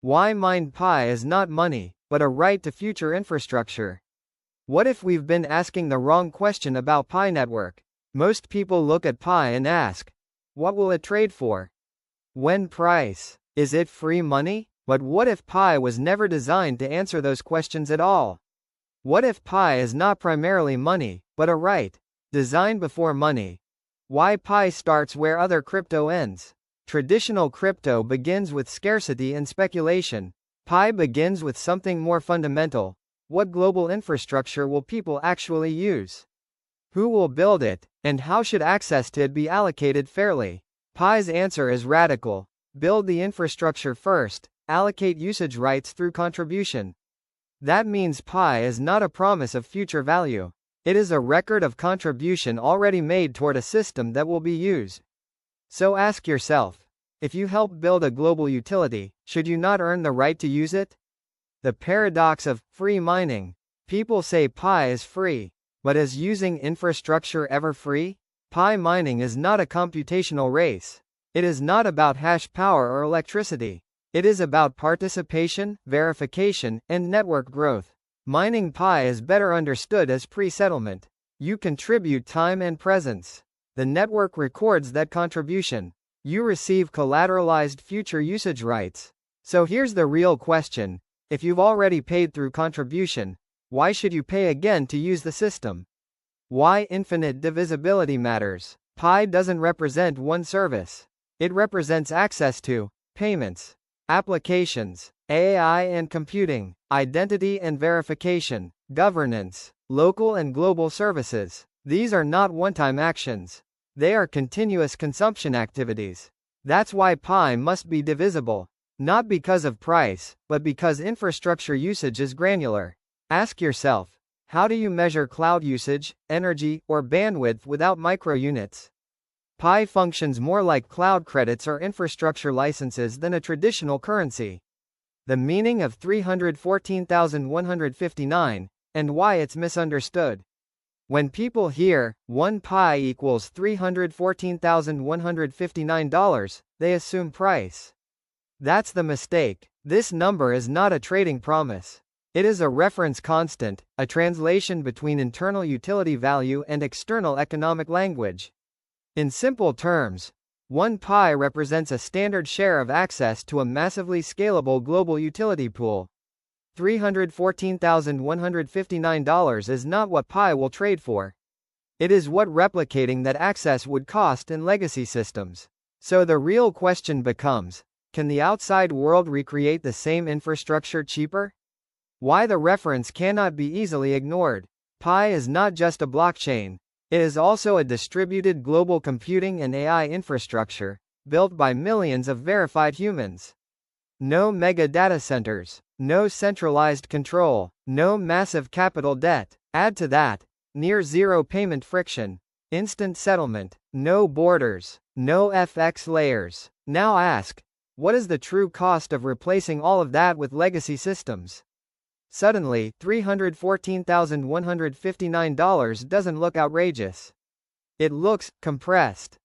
Why mine pi is not money, but a right to future infrastructure. What if we've been asking the wrong question about Pi network? Most people look at Pi and ask, what will it trade for? When price? Is it free money? But what if Pi was never designed to answer those questions at all? What if Pi is not primarily money, but a right? Designed before money. Why Pi starts where other crypto ends. Traditional crypto begins with scarcity and speculation. Pi begins with something more fundamental. What global infrastructure will people actually use? Who will build it, and how should access to it be allocated fairly? Pi's answer is radical. Build the infrastructure first, allocate usage rights through contribution. That means Pi is not a promise of future value. It is a record of contribution already made toward a system that will be used. So ask yourself, if you help build a global utility, should you not earn the right to use it? The paradox of free mining. People say Pi is free, but is using infrastructure ever free? Pi mining is not a computational race. It is not about hash power or electricity. It is about participation, verification, and network growth. Mining Pi is better understood as pre-settlement. You contribute time and presence. The network records that contribution. You receive collateralized future usage rights. So here's the real question. If you've already paid through contribution, why should you pay again to use the system? Why infinite divisibility matters. Pi doesn't represent one service. It represents access to payments, applications, AI and computing, identity and verification, governance, local and global services. These are not one-time actions. They are continuous consumption activities. That's why Pi must be divisible. Not because of price, but because infrastructure usage is granular. Ask yourself, how do you measure cloud usage, energy, or bandwidth without microunits? Pi functions more like cloud credits or infrastructure licenses than a traditional currency. The meaning of 314,159, and why it's misunderstood. When people hear 1 pi equals $314,159, they assume price. That's the mistake. This number is not a trading promise. It is a reference constant, a translation between internal utility value and external economic language. In simple terms, 1 pi represents a standard share of access to a massively scalable global utility pool. $314,159 is not what Pi will trade for. It is what replicating that access would cost in legacy systems. So the real question becomes, can the outside world recreate the same infrastructure cheaper? Why the reference cannot be easily ignored. Pi is not just a blockchain. It is also a distributed global computing and AI infrastructure, built by millions of verified humans. No mega data centers. No centralized control, no massive capital debt. Add to that, near zero payment friction, instant settlement, no borders, no FX layers. Now ask, what is the true cost of replacing all of that with legacy systems? Suddenly, $314,159 doesn't look outrageous. It looks compressed.